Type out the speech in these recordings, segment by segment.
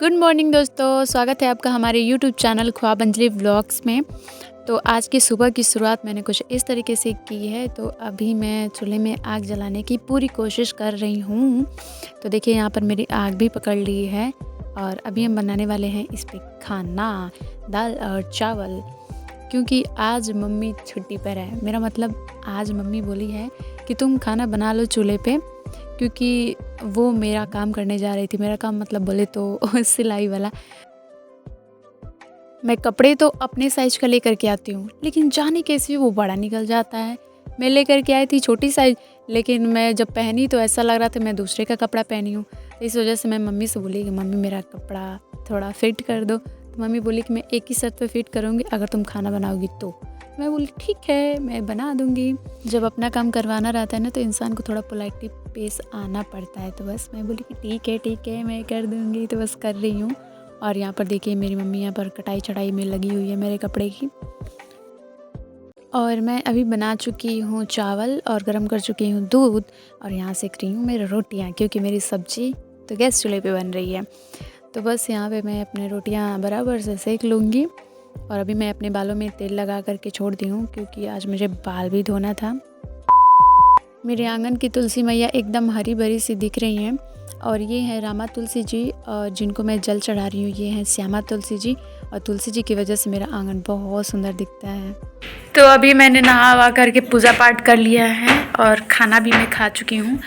Good morning दोस्तों, स्वागत है आपका हमारे यूट्यूब चैनल ख्वाब अंजलि व्लॉग्स में। तो आज की सुबह की शुरुआत मैंने कुछ इस तरीके से की है। तो अभी मैं चूल्हे में आग जलाने की पूरी कोशिश कर रही हूँ। तो देखिए यहाँ पर मेरी आग भी पकड़ ली है और अभी हम बनाने वाले हैं इस पे खाना, दाल और चावल। क्योंकि आज मम्मी छुट्टी पर है, मेरा मतलब आज मम्मी बोली है कि तुम खाना बना लो चूल्हे पे, क्योंकि वो मेरा काम करने जा रही थी। मेरा काम मतलब बोले तो सिलाई वाला। मैं कपड़े तो अपने साइज़ का लेकर के आती हूँ, लेकिन जाने कैसे वो बड़ा निकल जाता है। मैं लेकर के आई थी छोटी साइज़, लेकिन मैं जब पहनी तो ऐसा लग रहा था मैं दूसरे का कपड़ा पहनी हूँ। तो इस वजह से मैं मम्मी से बोली कि मम्मी मेरा कपड़ा थोड़ा फिट कर दो। तो मम्मी बोली कि मैं एक ही शर्त पे फिट करूँगी अगर तुम खाना बनाओगी तो। मैं बोली ठीक है, मैं बना दूँगी। जब अपना काम करवाना रहता है ना, तो इंसान को थोड़ा पोलाइटली पेश आना पड़ता है। तो बस मैं बोली कि ठीक है मैं कर दूँगी। तो बस कर रही हूँ। और यहाँ पर देखिए मेरी मम्मी यहाँ पर कटाई चढ़ाई में लगी हुई है मेरे कपड़े की। और मैं अभी बना चुकी हूँ चावल और गर्म कर चुकी हूँ दूध, और यहाँ सेक रही हूँ मेरी रोटियाँ, क्योंकि मेरी सब्ज़ी तो गैस चूल्हे पे बन रही है। तो बस यहाँ पे मैं अपनी रोटियाँ बराबर से सेक लूँगी। और अभी मैं अपने बालों में तेल लगा करके छोड़ दी हूँ, क्योंकि आज मुझे बाल भी धोना था। मेरे आंगन की तुलसी मैया एकदम हरी भरी सी दिख रही हैं। और ये है रामा तुलसी जी, और जिनको मैं जल चढ़ा रही हूँ ये हैं श्यामा तुलसी जी। और तुलसी जी की वजह से मेरा आंगन बहुत सुंदर दिखता है। तो अभी मैंने नहा वहा करके पूजा पाठ कर लिया है और खाना भी मैं खा चुकी हूँ।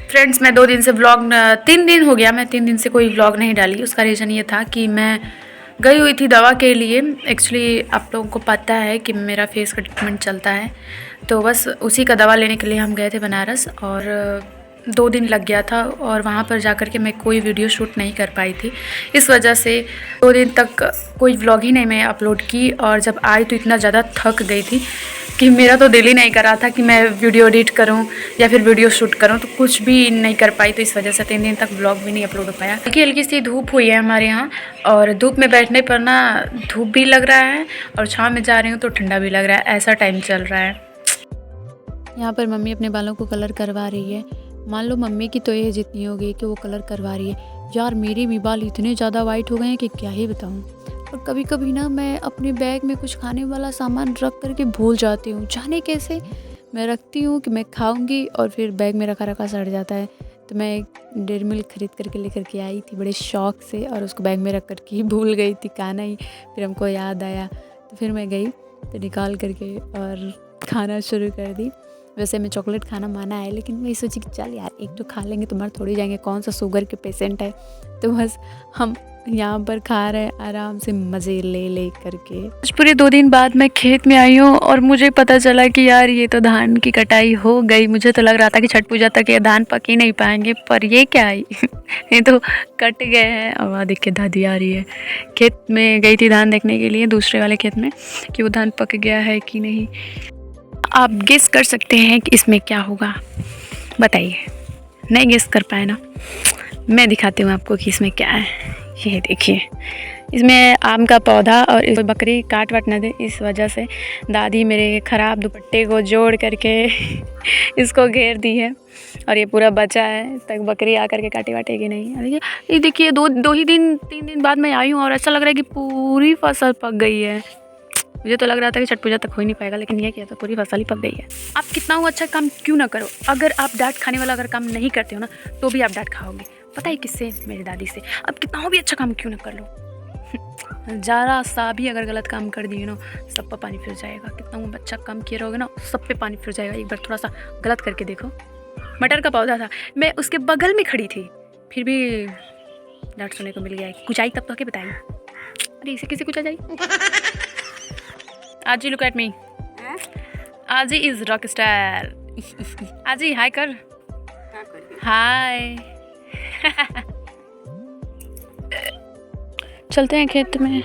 फ्रेंड्स, मैं 2 दिन से व्लॉग 3 दिन हो गया, मैं 3 दिन से कोई व्लॉग नहीं डाली। उसका रीज़न ये था कि मैं गई हुई थी दवा के लिए। एक्चुअली आप लोगों को पता है कि मेरा फेस का ट्रीटमेंट चलता है, तो बस उसी का दवा लेने के लिए हम गए थे बनारस। और 2 दिन लग गया था, और वहाँ पर जाकर के मैं कोई वीडियो शूट नहीं कर पाई थी। इस वजह से 2 दिन तक कोई व्लॉग ही नहीं मैं अपलोड की। और जब आई तो इतना ज़्यादा थक गई थी कि मेरा तो दिल ही नहीं कर रहा था कि मैं वीडियो एडिट करूं या फिर वीडियो शूट करूं, तो कुछ भी नहीं कर पाई। तो इस वजह से 3 दिन तक व्लॉग भी नहीं अपलोड हो पाया। हल्की हल्की सी धूप हुई है हमारे यहाँ, और धूप में बैठने पर ना धूप भी लग रहा है और छाँव में जा रही हूँ तो ठंडा भी लग रहा है। ऐसा टाइम चल रहा है। यहाँ पर मम्मी अपने बालों को कलर करवा रही है। मान लो मम्मी की तो एज जितनी हो गई कि वो कलर करवा रही है। यार मेरे भी बाल इतने ज़्यादा वाइट हो गए हैं कि क्या ही बताऊँ। और कभी कभी ना मैं अपने बैग में कुछ खाने वाला सामान रख करके भूल जाती हूँ, जाने कैसे। मैं रखती हूँ कि मैं खाऊंगी और फिर बैग में रखा रखा सड़ जाता है। तो मैं एक डेयरी मिल्क खरीद करके लेकर के आई थी बड़े शौक से, और उसको बैग में रख करके ही भूल गई थी खाना ही। फिर हमको याद आया तो फिर मैं गई तो निकाल करके और खाना शुरू कर दी। वैसे मैं चॉकलेट खाना माना है, लेकिन मैं सोची कि चल यार एक तो खा लेंगे तो मर थोड़ी जाएंगे, कौन सा शुगर के पेशेंट है। तो बस हम यहाँ पर खा रहे आराम से मज़े ले करके। आज पूरे 2 दिन बाद मैं खेत में आई हूँ और मुझे पता चला कि यार ये तो धान की कटाई हो गई। मुझे तो लग रहा था कि छठ पूजा तक ये धान पक ही नहीं पाएंगे, पर ये क्या आई ये तो कट गए हैं। और वहाँ देख के दादी आ रही है। खेत में गई थी धान देखने के लिए, दूसरे वाले खेत में, कि वो धान पक गया है कि नहीं। आप गेस कर सकते हैं कि इसमें क्या होगा, बताइए। नहीं गेस कर पाए ना, मैं दिखाती हूँ आपको कि इसमें क्या है। ये देखिए, इसमें आम का पौधा, और इस बकरी काट वाट न दे इस वजह से दादी मेरे ख़राब दुपट्टे को जोड़ करके इसको घेर दी है। और ये पूरा बचा है, तक बकरी आकर के काटे वाटेगी नहीं। ये देखिए 3 दिन बाद मैं आई हूँ और ऐसा लग रहा है कि पूरी फसल पक गई है। मुझे तो लग रहा था कि छठ पूजा तक हो ही नहीं पाएगा, लेकिन ये क्या था, पूरी फसल ही पक गई है। आप कितना हो अच्छा काम क्यों ना करो, अगर आप डांट खाने वाला अगर काम नहीं करते हो ना, तो भी आप डांट खाओगे। पता है किससे? मेरी दादी से। अब कितना हो भी अच्छा काम क्यों ना कर लो, ज़रा सा भी अगर गलत काम कर दिए ना, सब पे पानी फिर जाएगा। कितना वो अच्छा काम किए रहोगे ना, सब पे पानी फिर जाएगा। एक बार थोड़ा सा गलत करके देखो। मटर का पौधा था, मैं उसके बगल में खड़ी थी, फिर भी डांट सुनने को मिल गया। कुछ आई तब तो आके बताई, अरे इसे किसी कुछ आ जाए। Aji, look at me. Aji is rock star. Aji, हाय कर। हाय। चलते हैं खेत में।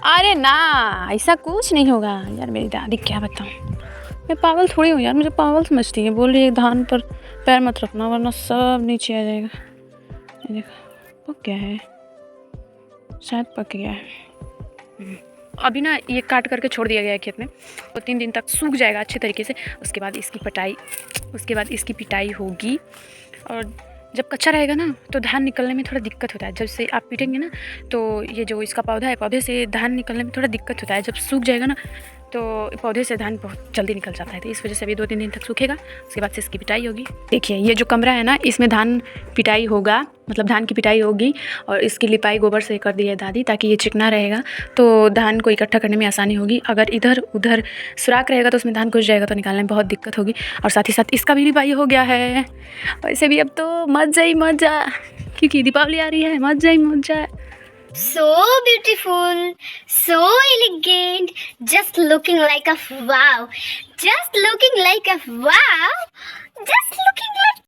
अरे ना, ऐसा कुछ नहीं होगा यार। मेरी दादी क्या बताऊँ, मैं पागल थोड़ी हूँ यार, मुझे पागल समझती है। बोल रही है धान पर पैर मत रखना वरना सब नीचे आ जाएगा। देखो पक गया है, शायद पक गया है। अभी ना ये काट करके छोड़ दिया गया है खेत में, तो 3 दिन तक सूख जाएगा अच्छे तरीके से। उसके बाद इसकी पिटाई होगी। और जब कच्चा रहेगा ना तो धान निकलने में थोड़ा दिक्कत होता है। जब से आप पीटेंगे ना तो ये जो इसका पौधा है, पौधे से धान निकलने में थोड़ा दिक्कत होता है। जब सूख जाएगा ना तो पौधे से धान बहुत जल्दी निकल जाता है। तो इस वजह से अभी 2-3 दिन तक सूखेगा, उसके बाद से इसकी पिटाई होगी। देखिए ये जो कमरा है ना, इसमें धान पिटाई होगा, मतलब धान की पिटाई होगी और इसकी लिपाई गोबर से कर दी है दादी, ताकि ये चिकना रहेगा तो धान को इकट्ठा करने में आसानी होगी। अगर इधर उधर सुराख रहेगा तो उसमें धान घुस जाएगा तो निकालने में बहुत दिक्कत होगी। और साथ ही साथ इसका भी लिपाई हो गया है। वैसे भी अब तो मज़ा ही मज़ा, क्योंकि दीपावली आ रही है, मज़ा ही मज़ा। So beautiful, so elegant, just looking like a wow, just looking like a wow, just looking like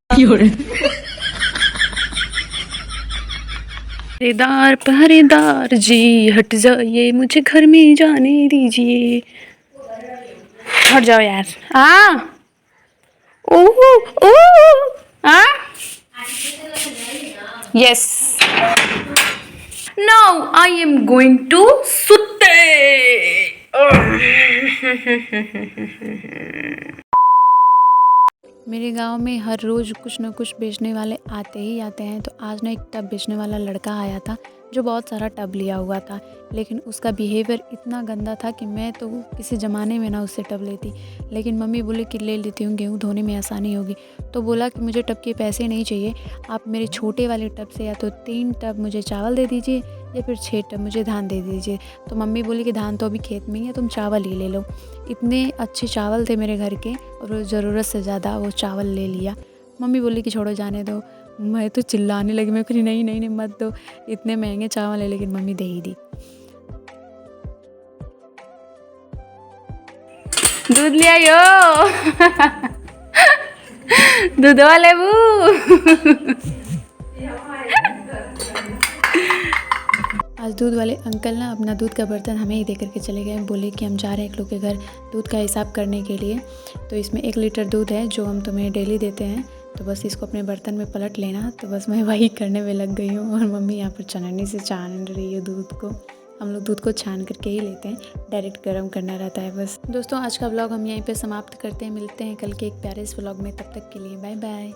पहरेदार पहरेदार जी हट जाइए, मुझे घर में जाने दीजिए। हट जाओ यार। Oh oh yes, now I am going to सुते। मेरे गांव में हर रोज़ कुछ न कुछ बेचने वाले आते ही आते हैं। तो आज ना एक टब बेचने वाला लड़का आया था जो बहुत सारा टब लिया हुआ था, लेकिन उसका बिहेवियर इतना गंदा था कि मैं तो किसी ज़माने में ना उससे टब लेती। लेकिन मम्मी बोली कि ले लेती हूँ, गेहूँ धोने में आसानी होगी। तो बोला कि मुझे टब के पैसे नहीं चाहिए, आप मेरे छोटे वाले टब से या तो 3 टब मुझे चावल दे दीजिए या फिर 6 टब मुझे धान दे दीजिए। तो मम्मी बोली कि धान तो अभी खेत में ही है, तुम चावल ही ले लो। इतने अच्छे चावल थे मेरे घर के और ज़रूरत से ज़्यादा वो चावल ले लिया। मम्मी बोली कि छोड़ो जाने दो। मैं तो चिल्लाने लगी, मैं कही नहीं नहीं नहीं मत दो, इतने महंगे चावल है। लेकिन मम्मी दे ही दी। दूध ले आयो। दूध वाले बू। आज दूध वाले अंकल ना अपना दूध का बर्तन हमें ही दे करके चले गए। बोले कि हम जा रहे हैं एक लोग के घर दूध का हिसाब करने के लिए। तो इसमें 1 लीटर दूध है जो हम तुम्हें डेली देते हैं, तो बस इसको अपने बर्तन में पलट लेना। तो बस मैं वही करने में लग गई हूँ और मम्मी यहाँ पर छाननी से छान रही है दूध को। हम लोग दूध को छान करके ही लेते हैं, डायरेक्ट गर्म करना रहता है बस। दोस्तों आज का व्लॉग हम यहीं पे समाप्त करते हैं। मिलते हैं कल के एक प्यारे से व्लॉग में, तब तक के लिए बाय बाय।